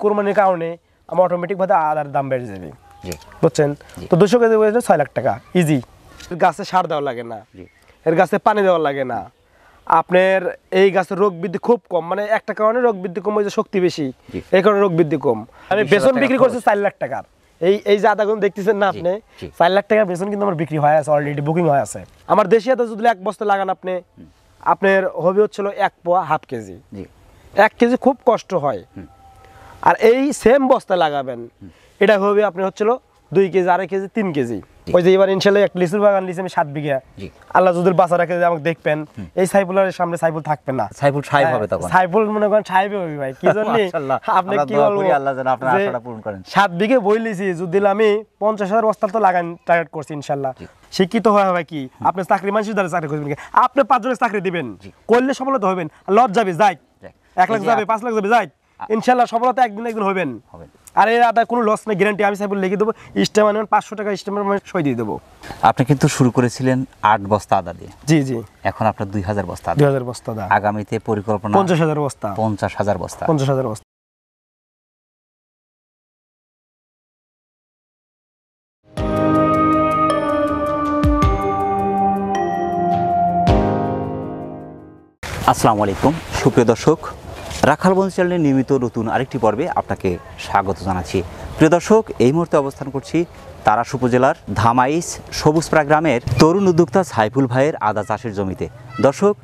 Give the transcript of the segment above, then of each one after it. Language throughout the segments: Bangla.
কোরবানির কারণে আমার অটোমেটিক ভাবে আদার দাম বেড়ে যাবে, বুঝছেন? তো 200 কেজি 6 লাখ টাকা ইজি। গাছে সার দেওয়া লাগে না, এর গাছে পানি দেওয়া লাগে না, আপনার এই গাছের রোগ বৃদ্ধি খুব কম, মানে একটা কারণে রোগ বৃদ্ধি কম, ওই যে শক্তি বেশি, এই কারণে রোগ বৃদ্ধি কম। আমি বেসন বিক্রি করছি 4 লাখ টাকার, এই যে আদাগুলো দেখতেছেন না আপনি, 4 লাখ টাকার বেসন কিন্তু আমার বিক্রি হয়ে আছে, অলরেডি বুকিং হয়ে আছে। আমার দেশি আদা যদি 1 বস্তা লাগান আপনি, আপনার হবে হচ্ছিল 1 পোয়া হাফ কেজি, 1 কেজি খুব কষ্ট হয়। আর এই সেম বস্তা লাগাবেন, এটা হবে আপনি হচ্ছিল 2 কেজি, 2.5 কেজি, 3 কেজি। ওই যে এবার ইনশাল্লাহ একটা লিচুর বাগান লিচু আমি 7 বিঘা, আল্লাহ যদি বাঁচা রাখে আমাকে দেখবেন, এই সাইফুলের সামনে সাইফুল থাকবে না, সাইফুল সাহেব হবে তখন, সাইফুল মনে করেন সাহেব হবে ভাই, কি জানি আপনি কি বলবো, আল্লাহ যেন আপনার আশাটা পূরণ করেন। 7 বিঘে বই লিছি, যদি আমি 50,000 বস্তা তো লাগান টার্গেট করছি ইনশাল্লাহ। শিক্ষিত হয়ে হবে কি আপনি চাকরি মানুষের দ্বারা চাকরি করবেন, আপনি 5 জনের চাকরি দিবেন, করলে সফলতা হবেন, লজ যাবে যাই, 1 লাখ যাবে, 5 লাখ যাবে যাই, ইনশাল্লাহ সফলতা একদিন হবেন। আর এর আদা কোনো লস নেই, গ্যারান্টি আমি সাইবুল লিখে দেবো, স্টেম মানে 500 টাকা স্টেমের মানে সই দিয়ে দেবো। আপনি কিন্তু শুরু করেছিলেন 8 বস্তা আদা দিয়ে, জি জি, এখন আপনার 2000 বস্তা, 2000 বস্তা আদা, আগামীতে পরিকল্পনা 50,000 বস্তা, 50,000 বস্তা, 50,000 বস্তা। আসসালামু আলাইকুম সুপ্রিয় দর্শক, রাখালবন্ধু চ্যানেলের নিয়মিত নতুন আরেকটি পর্বে আপনাকে স্বাগত জানাচ্ছি। প্রিয় দর্শক, এই মুহূর্তে অবস্থান করছি তারাস উপজেলার ধামাইশ সবুজপাড়া গ্রামের তরুণ উদ্যোক্তা সাইফুল ভাইয়ের আদা চাষের জমিতে। দর্শক,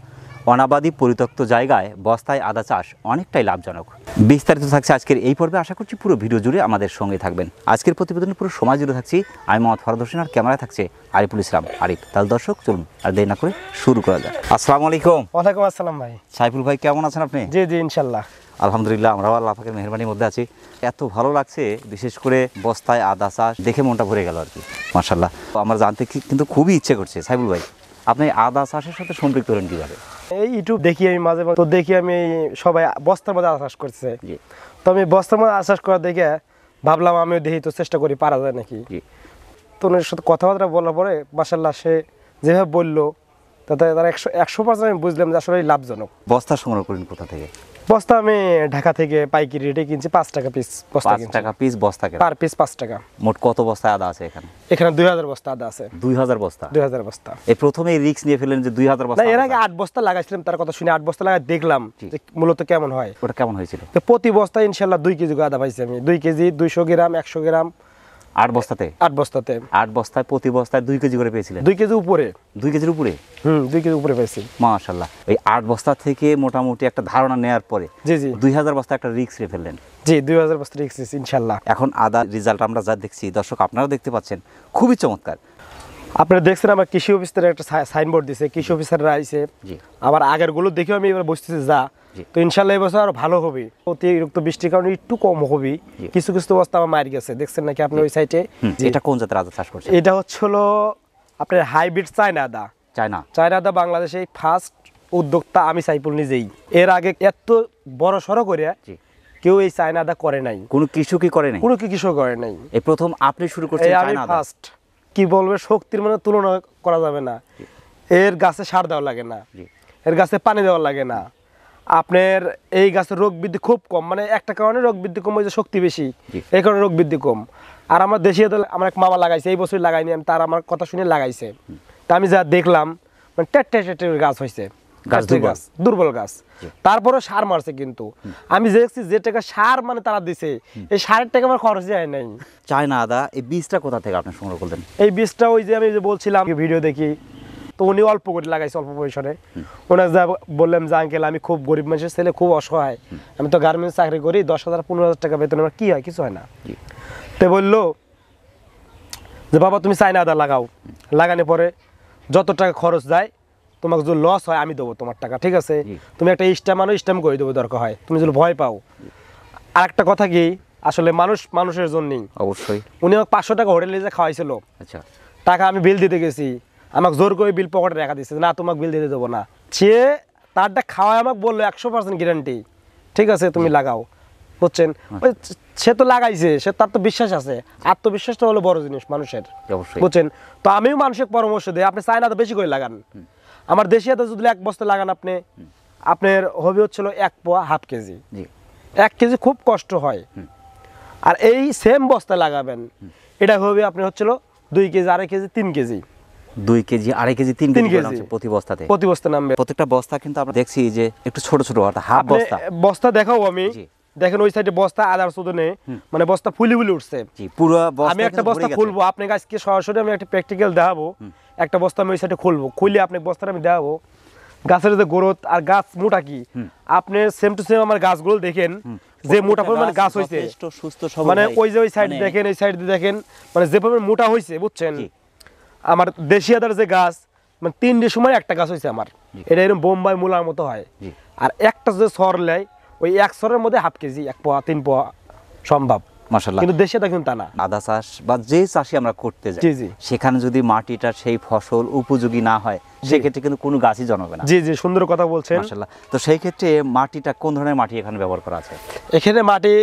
অনাবাদি পরিত্যক্ত জায়গায় বস্তায় আদা চাষ অনেকটাই লাভজনক। বিস্তারিত থাকছে আজকের এই পর্বে, আশা করছি পুরো ভিডিও জুড়ে আমাদের সঙ্গে থাকবেন। আজকের প্রতিবেদনে পুরো সময় জুড়ে থাকছি আমি মোহাম্মদ ফরহাদ হোসেন, আর ক্যামেরায় থাকছে আরিফুল ইসলাম আরিফ। তাহলে দর্শক চলুন আর দেরি না করে শুরু করা যাক। আসসালামু আলাইকুম। ওয়ালাইকুম আসসালাম ভাই। সাইফুল ভাই কেমন আছেন আপনি? জি জি ইনশাল্লাহ আলহামদুলিল্লাহ, আমরাও আল্লাহ পাকের মেহেরবানির মধ্যে আছি। এত ভালো লাগছে, বিশেষ করে বস্তায় আদা চাষ দেখে মনটা ভরে গেল আর কি, মাশাআল্লাহ। আমার জানতে কিন্তু খুবই ইচ্ছে করছে সাইফুল ভাই, আপনি আদা চাষের সাথে সম্পৃক্ত হলেন কিভাবে? এই ইউটিউব দেখি আমি মাঝে মাঝে, তো দেখি আমি সবাই বস্তার মধ্যে আদা চাষ করছে, তো আমি বস্তার মধ্যে আদা চাষ করা দেখে ভাবলাম আমিও দেখি, তো চেষ্টা করি পারা যায় নাকি। তো ওনার সাথে কথাবার্তা বলার পরে মাশাআল্লাহ সে যেভাবে বললো, তাতে তারা 100% আমি বুঝলাম যে আসলে লাভজনক। বস্তা সংগ্রহ করেন কোথা থেকে? বস্তা আমি ঢাকা থেকে পাইকারি রেটে কিনছি, 5 টাকা পিস বস্তা, 5 টাকা পিস বস্তা, পার পিস 5 টাকা। মোট কত বস্তা আদা আছে এখানে? এখানে 2000 বস্তা আদা আছে। 2000 বস্তা? 2000 বস্তা। এই প্রথমে রিস্ক নিয়ে ফেলেন যে 2000 বস্তা? না, এর আগে 8 বস্তা লাগাইছিলাম, তার কথা শুনে 8 বস্তা লাগাই দেখলাম যে মূলত কেমন হয়। ওটা কেমন হয়েছিল? তো প্রতি বস্তায় ইনশাআল্লাহ 2 কেজি আদা পাইছি আমি, 2 কেজি 200 গ্রাম 100 গ্রাম। 8 বস্তাতে? 8 বস্তাতে। 8 বস্তায় প্রতি বস্তায় 2 কেজি করে পেয়েছিলেন? 2 কেজি উপরে। 2 কেজির উপরে? 2 কেজি উপরে পাইছি মাশাআল্লাহ। এই 8 বস্তা থেকে মোটামুটি একটা ধারণা নেওয়ার পরে জি জি 2000 বস্তা একটা রিস্ক নিয়ে ফেললেন? জি 2000 বস্তা রিস্ক ইনশাআল্লাহ। এখন আদা রেজাল্ট আমরা যা দেখছি, দর্শক আপনারাও দেখতে পাচ্ছেন, খুবই চমৎকার। আপনারা দেখছেন আমার কৃষি অফিসার একটা সাইনবোর্ড দিছে, কৃষি অফিসাররা আইছে, আবার আগের গুলো দেখেও আমি এবার বসতেছি যা, তো ইনশাআল্লাহ এই বছর আরো ভালো হবে। অতিরিক্ত বৃষ্টির কারণে একটু কম হবে, কিছু কিছু বস্তা আমার মার গেছে, দেখছেন নাকি আপনি ওই সাইডে। এটা কোন জাতের আদা চাষ করছেন? এটা হচ্ছিল আপনার হাইব্রিড চায়না আদা। চায়না আদা বাংলাদেশে ফার্স্ট উদ্যোক্তা আমি সাইফুল নিজেই। এর আগে এত বড় সড়ো করে কেউ এই চায়না আদা করে নাই, কোনো কৃষকই করে নাই, কোনো কৃষক করে নাই। এই প্রথম আপনি শুরু করছেন চায়না আদা? ফার্স্ট। কি বলবে, শক্তির মানে তুলনা করা যাবে না। এর গাছে সার দেওয়া লাগে না, এর গাছে পানি দেওয়া লাগে না, আপনার এই গাছের রোগ বৃদ্ধি খুব কম, মানে একটা কারণে রোগ বৃদ্ধি কম, ওই যে শক্তি বেশি, এই কারণে রোগ বৃদ্ধি কম। আর আমার দেশীয় আমার এক মামা লাগাইছে, এই বছর লাগাইনি আমি, তার আমার কথা শুনে লাগাইছে, তা আমি যা দেখলাম মানে টেটে গাছ হয়েছে, দুর্বল গাছ। তারপরে সার মারছে, কিন্তু আমি দেখছি যে টাকা সার মানে তারা দিছে, এই সারের টাকা আমার খরচ যায় নাই। চায়না আদা এই বীজটা কোথা থেকে আপনি সংগ্রহ করলেন? এই বীজটা ওই যে আমি যে বলছিলাম ভিডিও দেখি, তো উনি অল্প করে লাগাইছে, অল্প পরিসরে। ওনার যা বললাম যে আঙ্কেল আমি খুব গরিব মানুষের ছেলে, খুব অসহায়, আমি তো গার্মেন্টস চাকরি করি, 10,000 15,000 টাকা বেতন, আমার কি হয়, কিছু হয় না। তো বললো যে বাবা তুমি চায়না আদা লাগাও, লাগানোর পরে যত টাকা খরচ যায়, তোমাকে যদি লস হয় আমি দেবো তোমার টাকা, ঠিক আছে? তুমি একটা স্ট্যাম্প আনো, স্ট্যাম্প করে দেবো দরকার হয়, তুমি যদি ভয় পাও। আর একটা কথা কি, আসলে মানুষ মানুষের জন্যই। অবশ্যই। উনি আমাকে 500 টাকা হোটেলে যে খাওয়াইছিল, আচ্ছা, টাকা আমি বিল দিতে গেছি, আমাকে জোর করে বিল পকেটে রেখা দিচ্ছে, না তোমাকে বিল দিতে দেবো না। সে তারটা খাওয়ায় আমাকে বললো 100% গ্যারান্টি, ঠিক আছে তুমি লাগাও, বুঝছেন? সে তো লাগাইছে, সে তার তো বিশ্বাস আছে, আত্মবিশ্বাসটা হলো বড় জিনিস মানুষের, বুঝছেন? তো আমিও মানুষের পরামর্শ দিই, আপনি চায়না আদা বেশি করে লাগান। আমার দেশি আদা যদি 1 বস্তা লাগান আপনি, আপনার হবে হচ্ছিল 1 পোয়া হাফ কেজি, 1 কেজি খুব কষ্ট হয়। আর এই সেম বস্তা লাগাবেন, এটা হবে আপনি হচ্ছিল 2 KG, 2.5 KG, 3 KG, 2 KG, 2.5 KG, 3 KG করে নামছে প্রতি বস্তাতে। প্রতি বস্তা নামবে। প্রত্যেকটা বস্তা কিন্তু আমরা দেখছি যে একটু ছোট ছোট, অর্থাৎ হাফ বস্তা। বস্তা দেখাও আমি, দেখেন ওই সাইডে বস্তা আদার সুদনে, মানে বস্তা ফুলি উঠছে। জি, পুরো বস্তা আমি একটা বস্তা খুলবো আপনাকে আজকে সরাসরি, আমি একটা প্র্যাকটিক্যাল দেখাবো। একটা বস্তা আমি ওই সাইডে খুলবো, খুলে আপনাকে বস্তাটা আমি দেখাবো গাছের যে গ্রোথ আর গাছ মোটা কি। আপনি সেম টু সেম আমার গাছগুলো দেখেন যে মোটা পরিমাণ গাছ হয়েছে, সুস্থ সবল, মানে ওই যে ওই সাইড দেখেন, এই সাইড দেখেন, মানে যে পরিমাণ মোটা হয়েছে বুঝছেন। আমার দেশি আদার যে গাছ, মানে 3টের সময় একটা গাছ হয়েছে আমার, এটা এরকম বোম্বাই মূলার মতো হয়। আর একটা যে সর লেয়, ওই 1 সরের মধ্যে 1/2 কেজি, 1 পোয়া 3 পোয়া সম্ভব মাশাআল্লাহ। কিন্তু দেশি আদা কিন্তু তা না। আদা চাষ বা যে চাষি আমরা করতে যাই, সেখানে যদি মাটিটা সেই ফসল উপযোগী না হয়, সেক্ষেত্রে কিন্তু কোনো গাছই জন্মাবে না। জি জি, সুন্দর কথা বলছেন। মাশাআল্লাহ। তো সেই ক্ষেত্রে মাটিটা কোন ধরনের মাটি এখানে ব্যবহার করা আছে? এখানে মাটি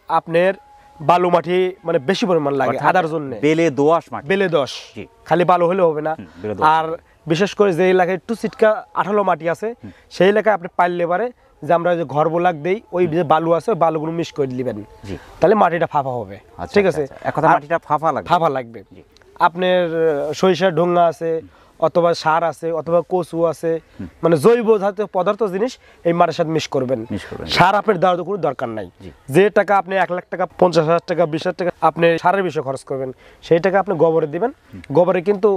আপনার বালু মাটি, মানে বেশি পরিমাণ লাগে আদার জন্য। বেলে দোআঁশ মাটি, বেলে দোআঁশ, খালি বালু হলে হবে না। আর বিশেষ করে যে এলাকায় একটু চিটকা আঠালো মাটি আছে, সেই এলাকায় আপনি পারলে পারে যে আমরা যে ঘর বোলাক দেই, ওই যে বালু আছে বালুগুলো মিক্স করে দিবেন, তাহলে মাটিটা ফাঁপা হবে। ঠিক আছে, এখন মাটিটা ফাঁপা লাগবে, ফাঁপা লাগবে। আপনার সরিষার ঢোঙ্গা আছে, অথবা সার আছে, অথবা কচু আছে, মানে জৈব জাতীয় পদার্থ জিনিস এই মাটির সাথে মিক্স করবেন। সার আপনার দেওয়ার কোনো দরকার নাই। যে টাকা আপনি 1 লাখ টাকা, 50,000 টাকা, 20,000 টাকা আপনি সারের বিষয়ে খরচ করবেন, সেই টাকা আপনি গোবরে দিবেন। গোবরে কিন্তু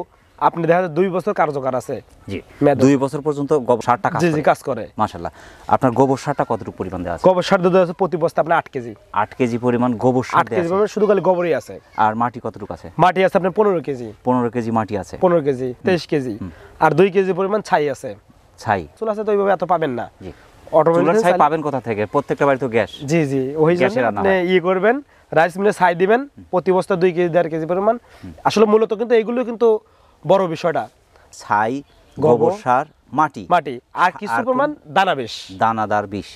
আপনি দেখা যায় 2 বছর কার্যকর আছে। জি, 2 বছর পর্যন্ত গোবর সারটা কাজ করে। মাশাআল্লাহ। আপনার গোবর সারটা কতটুকু পরিমাণ দেওয়া আছে? গোবর সার দেওয়া আছে প্রতি বস্তা আপনার 8 কেজি। 8 কেজি পরিমাণ গোবর সার দেওয়া আছে। 8 কেজি পরিমাণ শুধু খালি গোবরই আছে। আর মাটি কতটুকু আছে? মাটি আছে আপনার 15 কেজি। 15 কেজি মাটি আছে। 15 কেজি, 23 কেজি। আর 2 কেজি পরিমাণ ছাই আছে। ছাই চুল আছে তো ওইভাবে এত পাবেন না। জি, অটোমেটিক ছাই পাবেন কোথা থেকে? প্রত্যেকটা বাড়ি তো গ্যাস। জি জি, ওই জন্য আপনি করবেন, রাইস মিলে ছাই দিবেন প্রতি বস্তা 2 কেজি, 1.5 কেজি পরিমাণ। আসলে মূলত কিন্তু এগুলো কিন্তু বড় বিষয়টা। ছাই, গোবর সার, মাটি, আর কিছু পরিমাণ দানাদার বিষ,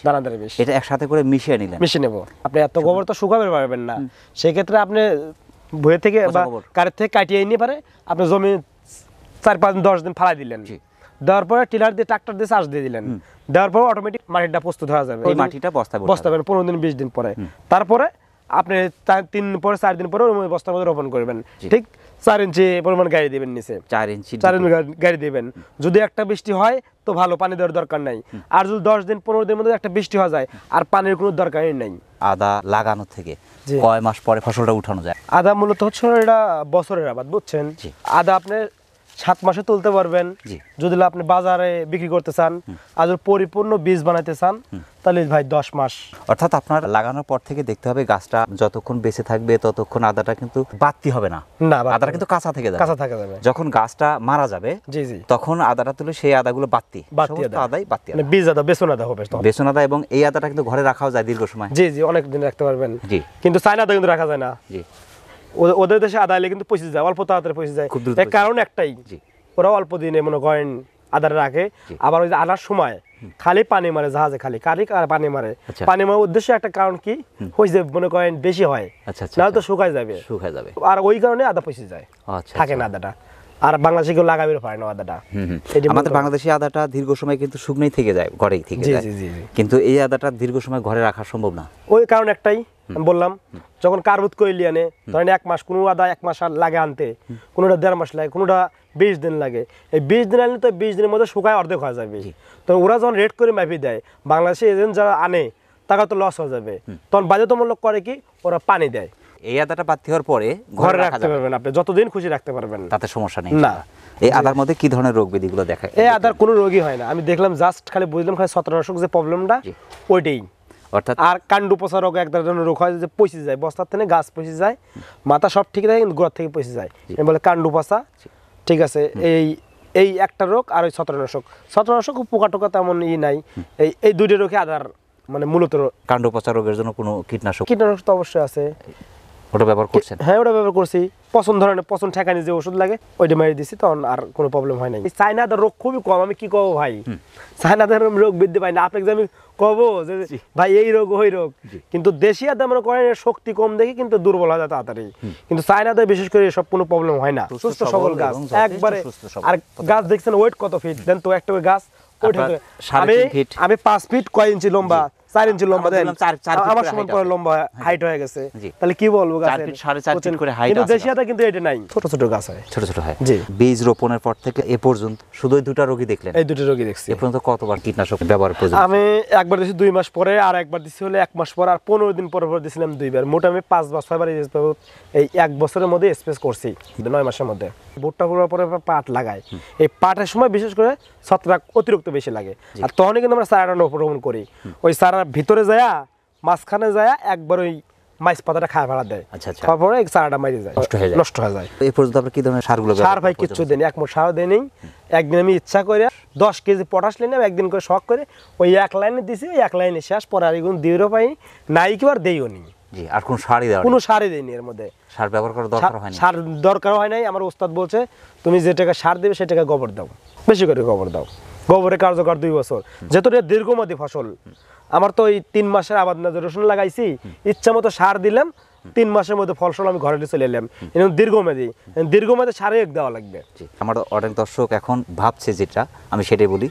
এটা একসাথে করে মিশিয়ে নেব। আপনি এত গোবর তো শুকাতে পারবেন না, সেই ক্ষেত্রে আপনি ভুঁয়ে থেকে বা কারের থেকে কাটিয়ে নিয়ে পারে আপনি জমি 4-5-10 দিন ফালাই দিলেন, দেওয়ার পরে টিলার দিয়ে ট্রাক্টর দিয়ে চাষ দিয়ে দিলেন, দেওয়ার পর অটোমেটিক মাটিটা প্রস্তুত হয়ে যাবে। এই মাটিটা বস্তাবেন 15 দিন 20 দিন পরে, তারপরে আপনি 3 দিন পরে 4 দিন পরে ওই বস্তার মধ্যে রোপণ করবেন। ঠিক 4 ইঞ্চি পরিমাণ গাড়ি দিবেন নিচে, 4 ইঞ্চি গাড়ি দিবেন। যদি একটা বৃষ্টি হয় তো ভালো, পানি দেওয়ার দরকার নাই। আর যদি 10 দিন 15 দিনের মধ্যে একটা বৃষ্টি হয়ে যায়, আর পানির কোনো দরকারই নাই। আদা লাগানো থেকে কয় মাস পরে ফসলটা উঠানো যায়? আদা মূলত হচ্ছে এটা বছরের আবাদ বুঝছেন। আদা আপনি 7 মাসে তুলতে পারবেন যদি আপনি বাজারে বিক্রি করতে চান। আর যদি পরিপূর্ণ বীজ বানাইতে চান তাহলে ভাই 10 মাস। অর্থাৎ আপনার লাগানোর পর থেকে দেখতে হবে গাছটা যতক্ষণ বেঁচে থাকবে ততক্ষণ আদাটা কিন্তু বাড়তি হবে না। আদাটা কিন্তু কাঁচা থেকে যাবে। যখন গাছটা মারা যাবে তখন আদাটা তুলে সেই আদাগুলো বাড়তি আদাই বাড়তি, মানে বীজ আদা, বেসন আদা হবে। বেসন আদা, এবং এই আদাটা কিন্তু ঘরে রাখাও যায় দীর্ঘ সময়। জি জি, অনেক দিন রাখতে পারবেন। কিন্তু চায়না আদা কিন্তু রাখা যায় না। জি, ওদের দেশে আদা এলে কিন্তু পচে যায়, অল্প তাড়াতাড়ি পচে যায়। এর কারণ একটাই, ওরা অল্প দিনে মনে করেন আদার রাখে। আবার ওই যে আনার সময় খালি পানি মারে, জাহাজে খালি পানি মারে। পানি মারার উদ্দেশ্য একটা কারণ কি, ওই যে মনে করেন বেশি হয়, নাহলে তো শুকায় যাবে। আর ওই কারণে আদা পচে যায়, থাকে না আদাটা। আর বাংলাদেশে কেউ লাগাবে পারে না আদাটা। আমাদের বাংলাদেশি আদাটা দীর্ঘ সময় কিন্তু শুকনোই থেকে যায়, ঘরেই থেকে যায়। কিন্তু এই আদাটা দীর্ঘ সময় ঘরে রাখা সম্ভব না। ওই কারণ একটাই আমি বললাম, যখন কার্বুত কইলি আনে, ধরেন 1 মাস, কোনো আদা 1 মাস লাগে আনতে, কোনোটা 1.5 মাস লাগে, কোনোটা 20 দিন লাগে। এই 20 দিন আনলে তো 20 দিনের মধ্যে শুকায় অর্ধেক হয়ে যাবে। তো ওরা যখন রেট করে মাপি দেয়, বাংলাদেশে এজেন্ট যারা আনে তারা তো লস হয়ে যাবে। তখন বাধ্যতামূলক করে কি, ওরা পানি দেয়। এই আদাটা বাড়তি হওয়ার পরে ঘরে রাখতে পারবেন, আপনি যতদিন খুশি রাখতে পারবেন, তাতে সমস্যা নেই না। এই আদার মধ্যে কি ধরনের রোগ ব্যাধিগুলো দেখায়? এই আদার কোনো রোগই হয় না। আমি দেখলাম, জাস্ট খালি বুঝলাম খালি ছত্রাকনাশক যে প্রবলেমটা, ওইটাই। অর্থাৎ আর কাণ্ডু পচা রোগ এক ধরনের রোগ হয়, যে পচে যায়, বস্তার থেকে গাছ পচে যায়, মাথা সব ঠিক থাকে কিন্তু গোড়া থেকে পচে যায়, বলে কাণ্ডু পচা। ঠিক আছে, এই একটা রোগ। আর ওই ছত্রাকনাশক পোকা টোকা তেমন নাই। এই 2টা রোগে আদার মানে মূলত। কাণ্ডু পচা রোগের জন্য কোনো কীটনাশক তো অবশ্যই আছে। ওটা ব্যবহার করছেন? হ্যাঁ, ওটা ব্যবহার করছি। পচন ঠেকানি যে ওষুধ লাগে ওইটা মেরে দিছি, তখন আর কোনো প্রবলেম হয় নাই। চায়না আদার রোগ খুবই কম। আমি কি কব ভাই, চায়না আদার রোগ বৃদ্ধি পাই না। আপনাকে যে আমি কব যে ভাই এই রোগ ওই রোগ, কিন্তু দেশি আদা মনে করেন শক্তি কম দেখি কিন্তু দুর্বল হয় তাড়াতাড়ি। কিন্তু চায়না আদায় বিশেষ করে সব কোনো প্রবলেম হয় না। সুস্থ সবল গাছ একবারে। আর গাছ দেখছেন ওয়েট কত ফিট দেন তো, একটা গাছ আমি 5 ফিট কয় ইঞ্চি লম্বা, 4 ইঞ্চি লম্বা দেন, দেখলাম 4 ফিট আমার করে সমান height পরে আছে। লম্বা হাইট হয়ে গেছে, জি। তাহলে কি বলবো 4 গাছের ফিট 4.5 ফিট করে হাইট কিন্তু আছে। দেশিয়াটা কিন্তু এটা নাই, ছোট ছোট গাছ হয়। ছোট ছোট হয়। জি। বীজ রোপণের পর থেকে এ পর্যন্ত শুধু এই দুটো রোগী দেখলেন? এই দুটো রোগী দেখছি। এ পর্যন্ত কতবার কীটনাশক ব্যবহার প্রয়োজন? আমি একবার দিছি 2 মাস পরে, আর একবার দিছি হলে 1 মাস পর, আর 15 দিন পর দিছিলাম 2বার। মোট আমি 5 বার 6 বার এই 1 বছরের মধ্যে স্পেস করছি 9 মাসের মধ্যে। ভুট্টা পুরোর পরে পাট লাগাই, এই পাটের সময় বিশেষ করে ছত্রাক অতিরিক্ত বেশি লাগে, আর তখনই কিন্তু আমরা চারাটা রোপণ করি। ওই চারার ভিতরে যায়, মাঝখানে যায় একবার ওই মাইস পাতাটা খায় ফেলা দেয়। আচ্ছা। খাওয়ার পরে চারাটা মারি যায়, নষ্ট হয়ে যায়। এই পর্যন্ত আপনি কি ধরনের সারগুলো সার ভাই কিচ্ছু দেয়নি, এক মুঠ সারও দেয়নি। একদিন আমি ইচ্ছা করে 10 কেজি পটাশ নিলাম, একদিন করে শখ করে ওই 1 লাইনে দিছি, ওই 1 লাইনে শেষ। পরে আর এগুলো দিয়েও পাই নাই, কি আর দেইও নি। জি। আর কোন সারই দেওয়া? কোনো সারই দেয়নি এর মধ্যে, সার ব্যবহার করার দরকার হয়নি। সার দরকার হয় নাই। আমার ওস্তাদ বলছে তুমি যে টাকা সার দেবে সে টাকা গোবর দাও, বেশি করে গোবর দাও। গোবরের কার্যকর 2 বছর, যেহেতু এটা দীর্ঘমেয়াদী ফসল। আমার তো ওই 3 মাসের আবাদ না, রসুন লাগাইছি, ইচ্ছা মতো সার দিলাম, 3 মাসের মধ্যে ফসল আমি ঘরে চলে এলাম। এরকম দীর্ঘমেয়াদী সারে দেওয়া লাগবে। আমার অনেক দর্শক এখন ভাবছে, যেটা আমি সেটাই বলি,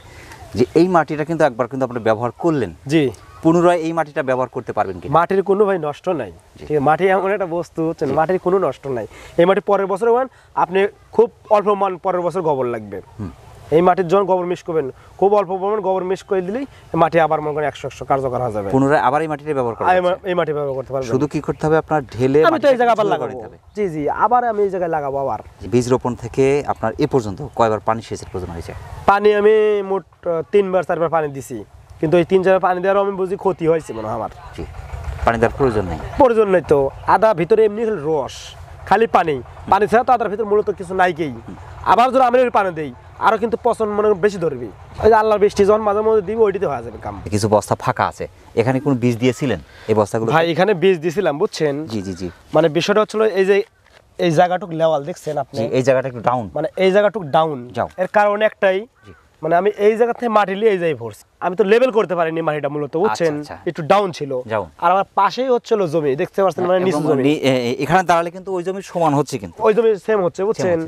যে এই মাটিটা কিন্তু একবার কিন্তু আপনি ব্যবহার করলেন, জি, পুনরায় এই মাটিটা ব্যবহার করতে পারবেন কি? মাটির কোনো ভাই নষ্ট নাই। ঠিক আছে, মাটি এমন একটা বস্তু হচ্ছে, মাটির কোনো নষ্ট নাই। এই মাটি পরের বছর আপনি খুব অল্প মান পরের বছর গোবর লাগবে। এই মাটির যখন গোবর মিক্স করবেন, খুব অল্প পরিমাণ গোবর মিক্স করে দিলেই মাটি আবার মনে করেন 100 কার্যকর হয়ে যাবে। পুনরায় আবার এই মাটিটা ব্যবহার করা যাচ্ছে। এই মাটি ব্যবহার করতে পারবেন। শুধু কি করতে হবে আপনার? ঢেলে আমি তো এই জায়গা আবার মাটিটা লাগাবো। দিতে হবে। জি, আবার আমি এই জায়গায় লাগাবো। আবার বীজ রোপণ থেকে আপনার এ পর্যন্ত কয়বার পানি সেচের প্রয়োজন হয়েছে? পানি আমি মোট 3বার 4বার পানি দিছি, কিন্তু এই 3-4 পানি দেওয়ার আমি বুঝি ক্ষতি হয়েছে মনে হয় আমার। জি। পানি দেওয়ার প্রয়োজন নেই? প্রয়োজন নেই তো। আদা ভিতরে এমনি রস, খালি পানি ছাড়া তো আদার ভিতরে মূলত কিছু নাই কেই। আবার যদি আমি পানি দেই আরো কিন্তু পচন মনে বেশি ধরবে। ওই যে আল্লাহর বৃষ্টি যখন মাঝে মধ্যে দিবে, ওইটিতে হয়ে যাবে কাম। কিছু বস্তা ফাঁকা আছে, এখানে কোন বীজ দিয়েছিলেন এই বস্তাগুলো? ভাই এখানে বীজ দিছিলাম, বুঝছেন। জি। মানে বিষয়টা হচ্ছিল এই যে এই জায়গাটুক লেওয়াল দেখছেন আপনি, এই জায়গাটা একটু ডাউন, মানে এই জায়গাটুক ডাউন। এর কারণ একটাই, মানে আমি এই জায়গা থেকে মাটি নিয়ে এই জায়গায় ভরছি। আমি তো লেভেল করতে পারিনি মাটিটা মূলত, বুঝছেন। একটু ডাউন ছিল, আর আমার পাশেই হচ্ছিল জমি, দেখতে পাচ্ছেন, মানে নিচু জমি। এখানে দাঁড়ালে কিন্তু ওই জমি সমান হচ্ছে, কিন্তু ওই জমি সেম হচ্ছে, বুঝছেন।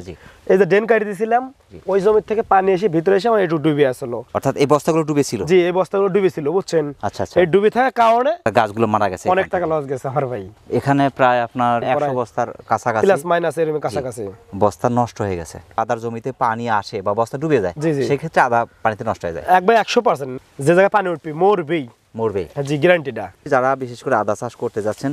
এই যে ড্রেন কাটি দিয়েছিলাম, ওই জমি থেকে পানি এসে ভিতরে এসে আমার একটু ডুবে আসলো। অর্থাৎ এই বস্তাগুলো ডুবে ছিল? জি, এই বস্তাগুলো ডুবে ছিল, বুঝছেন। আচ্ছা। এই ডুবে থাকার কারণে গাছগুলো মারা গেছে, অনেক টাকা লস গেছে আমার ভাই। এখানে প্রায় আপনার 100 বস্তার কাছাকাছি, প্লাস মাইনাস এর কাছাকাছি বস্তা নষ্ট হয়ে গেছে। আদার জমিতে পানি আসে বা বস্তা ডুবে যায়, সেক্ষেত্রে আদা পানিতে নষ্ট হয়ে যায় একবার 100%। যে জায়গায় পানি উঠবে মরবেই। জি, গ্যারান্টিটা। যারা বিশেষ করে আদা চাষ করতে যাচ্ছেন,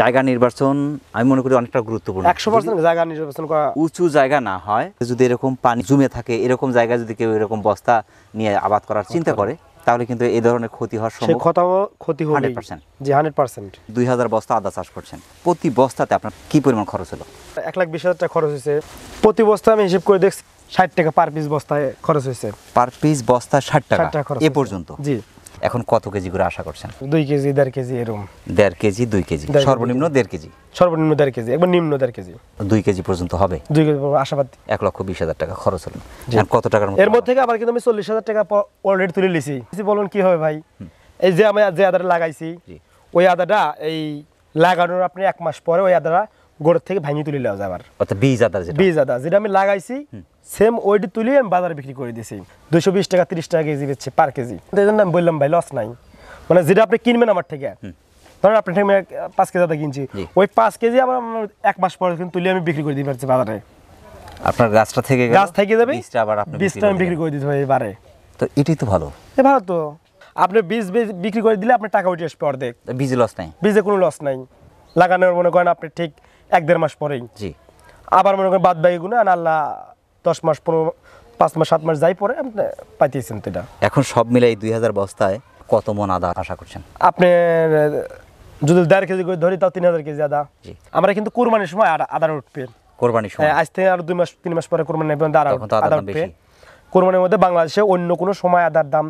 জায়গা নির্বাচন আমি মনে করি অনেকটা গুরুত্বপূর্ণ। 100% জায়গা নির্বাচন করা। উঁচু জায়গা না হয়, যদি এরকম পানি জমে থাকে, এরকম জায়গায় যদি কেউ এরকম বস্তা নিয়ে আবাদ করার চিন্তা করে, তাহলে কিন্তু এই ধরনের ক্ষতি হওয়ার ক্ষতি হবে 100%। জি, 100%। 2000 বস্তা আদা চাষ করছেন, প্রতি বস্তাতে আপনার কি পরিমাণ খরচ হলো? 1,20,000 টাকা খরচ হয়েছে প্রতি বস্তা। আমি হিসাব করে দেখছি 60 টাকা পার পিস বস্তায় খরচ হয়েছে। পার পিস বস্তা 60 টাকা এ পর্যন্ত? জি। এখন কত কেজি করে আশা করছেন? 2 কেজি 1.5 কেজি এরকম। 1.5 কেজি 2 কেজি, সর্বনিম্ন 1.5 কেজি। সর্বনিম্ন 1.5 কেজি, একবার নিম্ন 1.5 কেজি। 2 কেজি পর্যন্ত হবে? 2 কেজি আশাবাদ। 1,20,000 টাকা খরচ হলো। কত টাকার মতো? এর মধ্যে থেকে আবার কিন্তু আমি 40,000 টাকা অলরেডি তুলে নিয়েছি। বলুন কি হবে ভাই? এই যে আমি যে আদাটা লাগাইছি, ওই আদাটা এই লাগানোর আপনি 1 মাস পরে ওই আদাটা গোড়ার থেকে ভাঙিয়ে তুলে নেওয়া যায়। আবার অর্থাৎ বীজ আদা যেটা আমি লাগাইছি, সেম ওইটি তুলে আমি বাজারে বিক্রি করে দিয়েছি 220 টাকা 30 টাকা কেজি বেচছে পার কেজি। এই জন্য আমি বললাম ভাই লস নাই, মানে যেটা আপনি কিনবেন আমার থেকে, ধরেন আপনি থেকে 5 কেজি আদা কিনছি, ওই 5 কেজি আবার 1 মাস পরে কিন্তু তুলে আমি বিক্রি করে দিতে পারছি বাজারে। আপনার গাছটা থেকে গাছ থেকে যাবে, বীজটা আবার আপনি বীজটা আমি বিক্রি করে দিতে হবে এবারে। তো এটাই তো ভালো। ভালো তো, আপনি বীজ বিক্রি করে দিলে আপনার টাকা উঠে আসবে অর্ধেক। বীজে লস নাই? বীজে কোনো লস নাই। লাগানোর মনে করেন আপনি ঠিক 1-1.5 মাস পরেই, জি, আবার মনে করেন বাদ বাকি গুলো আল্লাহ 10 মাস 5 মাস 7 মাস যাই পরে আপনি পাইতেছেন। তো এটা এখন সব মিলাই 2000 বস্তায় কত মন আদা আশা করছেন? আপনি যদি 1.5 কেজি করে ধরি, তাও 3000 কেজি আদা। আমরা কিন্তু কুরবানির সময় আদা উঠবে। কুরবানির সময়? আজ থেকে আরো 2 মাস 3 মাস পরে কুরবানি আদা উঠবে। কুরবানির মধ্যে বাংলাদেশে অন্য কোনো সময় আদার দাম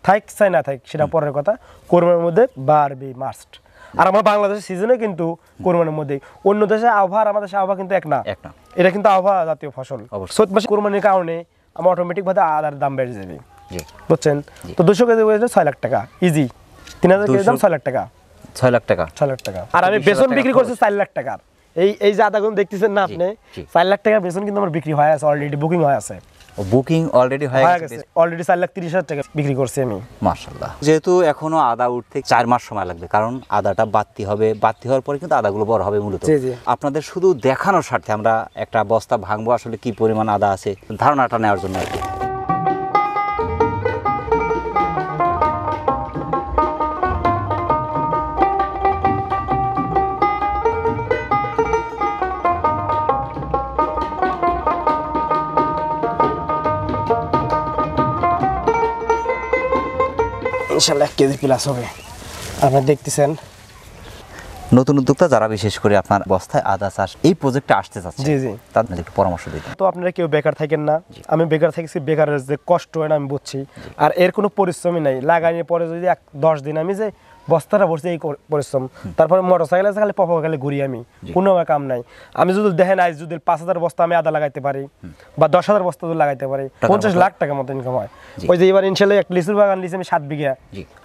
থাক চাই না থাক সেটা পরের কথা, কুরবানির মধ্যে বাড়বে মাস্ট। আর আমার বাংলাদেশের সিজনে কিন্তু কুরবানির মধ্যে, অন্য দেশে আবহাওয়া আর আমাদের দেশে আবহাওয়া কিন্তু এক না। এটা কিন্তু আবহাওয়া জাতীয় ফসল। 7 মাসে কুরবানির কারণে আমার অটোমেটিক ভাবে আদার দাম বেড়ে যাবে, বুঝছেন। তো 200 কেজি হয়েছে 6 লাখ টাকা ইজি। 3000 কেজি দাম 6 লাখ টাকা। 6 লাখ টাকা? 6 লাখ টাকা। আর আমি বেসন বিক্রি করছি 4 লাখ টাকার। এই যে আদাগুলো দেখতেছেন না আপনি, 4 লাখ টাকার বেসন কিন্তু আমার বিক্রি হয়ে আছে, অলরেডি বুকিং হয়ে আছে। বুকিং অলরেডি হয়ে হয়ে গেছে গেছে অলরেডি 4,30,000 টাকা বিক্রি করছি আমি। মাশাআল্লাহ। যেহেতু এখনো আদা উঠতে 4 মাস সময় লাগবে, কারণ আদাটা বাড়তি হবে, বাড়তি হওয়ার পরে কিন্তু আদাগুলো বড় হবে মূলত। জি, জি। আপনাদের শুধু দেখানোর স্বার্থে আমরা একটা বস্তা ভাঙবো, আসলে কি পরিমাণ আদা আছে ধারণাটা নেওয়ার জন্য আর কি। ইনশাআল্লাহ 1 কেজি প্লাস হবে। আপনারা দেখতেছেন নতুন উদ্যোক্তা যারা বিশেষ করে আপনার বস্তায় আদা চাষ এই প্রজেক্টে আসতে চাচ্ছে, জি, জি। তাদের একটু পরামর্শ দিতেন। তো আপনারা কেউ বেকার থাকেন না, আমি বেকার থাকছি, বেকারের যে কষ্ট হয় না আমি বুঝছি, আর এর কোনো পরিশ্রমই নাই। লাগানোর পরে যদি 10 দিন আমি যে বস্তাটা ভরছি এই পরিশ্রম, তারপরে মোটরসাইকেল আছে খালি পপা খালি ঘুরি আমি, কোনো আমার কাম নাই। আমি যদি দেখেন আজ যদি 5,000 বস্তা আমি আদা লাগাইতে পারি বা 10,000 বস্তা যদি লাগাইতে পারি, 50 লাখ টাকা মতো ইনকাম হয়। ওই যে এবার ইনশাল্লাহ এক লিচুর বাগান লিচি আমি 7 বিঘা,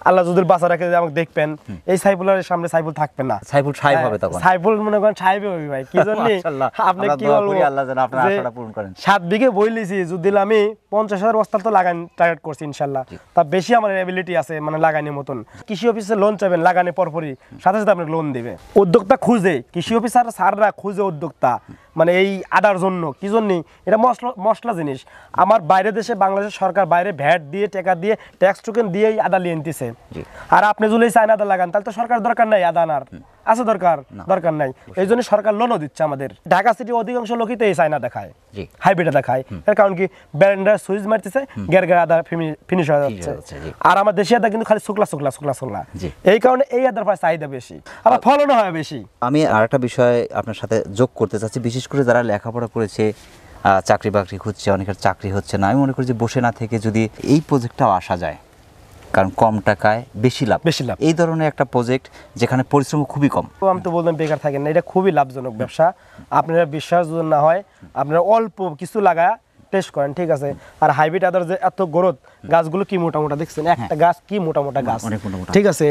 আল্লাহ যদি বাঁচা রাখে আমাকে দেখবেন, এই সাইফুলের সামনে সাইফুল থাকবে না, সাইফুল সাহেব হবে তখন। সাইফুল মনে করেন সাহেব হবে ভাই, কি জন্য আপনি কি বলবো, আল্লাহ যেন আপনার আশাটা পূরণ করেন। 7 বিঘে বই লিছি যদি আমি 50,000 বস্তা তো লাগান টার্গেট করছি ইনশাল্লাহ। তা বেশি আমার এবিলিটি আছে মানে লাগানোর মতন। কৃষি অফিসে লোন চাইবেন, লাগানোর পরপরই সাথে সাথে আপনাকে লোন দেবে। উদ্যোক্তা খুঁজে, কৃষি অফিসার স্যাররা খুঁজে উদ্যোক্তা, মানে এই আদার জন্য। কি জন্য? এটা মশলা জিনিস। আমার বাইরে দেশে বাংলাদেশের সরকার বাইরে ভ্যাট দিয়ে টাকা দিয়ে ট্যাক্স টোকেন দিয়ে আদা নিয়ে নিতেছে। আর আপনি যদি চায়না আদা লাগান তাহলে তো সরকার দরকার নাই আদা আনার, আছে দরকার নাই। এই জন্য সরকার লোনও দিচ্ছে আমাদের। ঢাকা সিটির অধিকাংশ লোকই তো এই চায়না দেখায়, হাইব্রিড দেখায়। এর কারণ কি, ব্যারেন্ডার সুইচ মারতেছে, গের আদা ফিনিশ হয়ে যাচ্ছে। আর আমার দেশি আদা কিন্তু খালি শুকলা। এই কারণে এই আদার প্রায় চাহিদা বেশি, আবার ফলনও হয় বেশি। আমি আরেকটা বিষয় আপনার সাথে যোগ করতে চাচ্ছি, বিশেষ করে যারা লেখাপড়া করেছে, চাকরি বাকরি খুঁজছে, অনেকের চাকরি হচ্ছে না, আমি মনে করি যে বসে না থেকে যদি এই প্রজেক্টটাও আসা যায়, কারণ কম টাকায় বেশি লাভ, এই ধরনের একটা প্রজেক্ট যেখানে পরিশ্রম খুবই কম। আমি তো বললাম বেকার থাকেন না, এটা খুবই লাভজনক ব্যবসা। আপনারা বিশ্বাস যদি না হয়, আপনারা অল্প কিছু লাগা টেস্ট করেন, ঠিক আছে? আর হাইব্রিড আদার যে এত গ্রোথ, গাছগুলো কি মোটা মোটা দেখছেন, একটা গাছ কি মোটা মোটা গাছ, ঠিক আছে?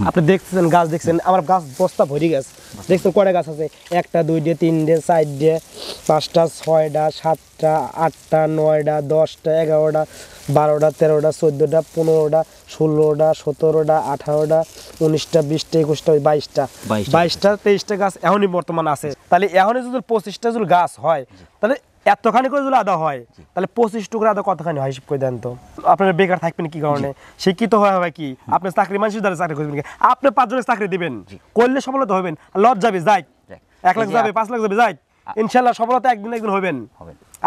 আপনি দেখছেন গাছ, দেখছেন আমার গাছ বস্তা ভরি গাছ, দেখছেন কয়টা গাছ আছে, 1টা 2টা 3টা 4টা 5টা 6টা 7টা 8টা 9টা 10টা 11টা 12টা 13টা 14টা 15টা 16টা 17টা 18টা 19টা 20টা 21টা 22টা 23টা গাছ এখনই বর্তমান আছে। তাহলে এখনই যদি 25টা যদি গাছ হয়, তাহলে এতখানি করে যদি আদা হয়, তাহলে 25 টুকরা আদা কতখানি হয় হিসাব করে দেন তো। আপনারা বেকার থাকবেন কি কারণে? শিক্ষিত হবে কি? আপনি চাকরি মানুষের দ্বারা চাকরি করবেন, আপনি 5 জনের চাকরি দিবেন, করলে সফলতা হবেন। লজ যাবে যাই, 1 লাখ যাবে 5 লাখ যাবে যাই, ইনশাল্লাহ সফলতা একদিন হবেন।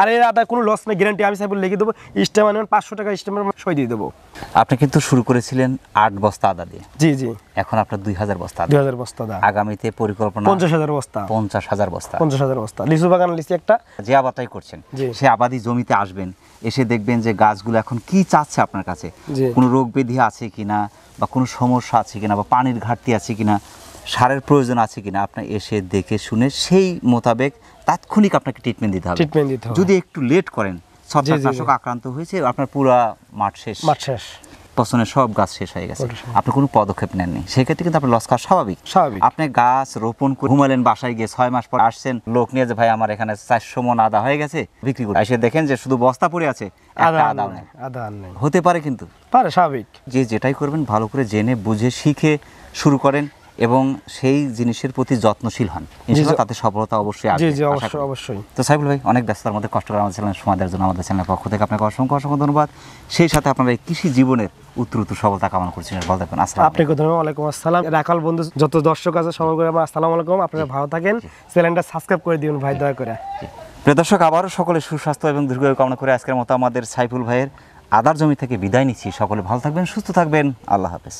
আর এর আদা কোনো লস নেই, গ্যারান্টি আমি সাইবুল লিখে দেবো। স্টেম 500 টাকা স্টেমের সই দিয়ে দেবো। আপনি কিন্তু শুরু করেছিলেন 8 বস্তা আদা দিয়ে, জি। এখন আপনার 2000 বস্তা, 2000 বস্তা আদা। আগামীতে পরিকল্পনা 50,000 বস্তা, 50,000 বস্তা, 50,000 বস্তা। লিচু বাগান লিচি একটা, যে আবাদটাই করছেন সে আবাদি জমিতে আসবেন, এসে দেখবেন যে গাছগুলো এখন কি চাচ্ছে আপনার কাছে, কোনো রোগ ব্যাধি আছে কিনা, বা কোনো সমস্যা আছে কিনা, বা পানির ঘাটতি আছে কিনা, সারের প্রয়োজন আছে কিনা, আপনি এসে দেখে শুনে সেই মোতাবেক তাৎক্ষণিক আপনাকে ট্রিটমেন্ট দিতে হবে। যদি একটু লেট করেন, ছত্রাকনাশক আক্রান্ত হয়েছে, আপনার পুরো মাঠ শেষ, পছন্দের সব গাছ শেষ হয়ে গেছে, আপনি কোনো পদক্ষেপ নেননি, সেক্ষেত্রে কিন্তু আপনার লস খাওয়া স্বাভাবিক। আপনি গাছ রোপণ করে ঘুমালেন, বাসায় গিয়ে 6 মাস পর আসছেন লোক নিয়ে, যে ভাই আমার এখানে 400 মণ আদা হয়ে গেছে, বিক্রি করে এসে দেখেন যে শুধু বস্তা পড়ে আছে, একটা আদাও নেই। হতে পারে, কিন্তু পারে, স্বাভাবিক। যে যেটাই করবেন ভালো করে জেনে বুঝে শিখে শুরু করেন এবং সেই জিনিসের প্রতি যত্নশীল হন, ইনশাআল্লাহ তাতে সফলতা অবশ্যই আসবে। জি অবশ্যই। তো সাইফুল ভাই, অনেক ব্যস্ততার মধ্যে কষ্ট করে আমাদের চ্যানেলে সময় দেওয়ার জন্য আমাদের চ্যানেলের পক্ষ থেকে আপনাকে অসংখ্য ধন্যবাদ। সেই সাথে আপনার এই কৃষি জীবনের উত্তর সফলতা কামনা করছি। বলতে পারেন আসসালাম। আপনাকে ধন্যবাদ। ওয়ালাইকুম আসসালাম। রাখাল বন্ধু যত দর্শক আছে সবাই করে আমার আসসালামু আলাইকুম। আপনারা ভালো থাকেন, চ্যানেলটা সাবস্ক্রাইব করে দিন ভাই, দয়া করে। প্রিয় দর্শক, আবারও সকলে সুস্বাস্থ্য এবং দীর্ঘায়ু কামনা করে আজকের মতো আমাদের সাইফুল ভাইয়ের আদার জমি থেকে বিদায় নিচ্ছি। সকলে ভালো থাকবেন, সুস্থ থাকবেন, আল্লাহ হাফেজ।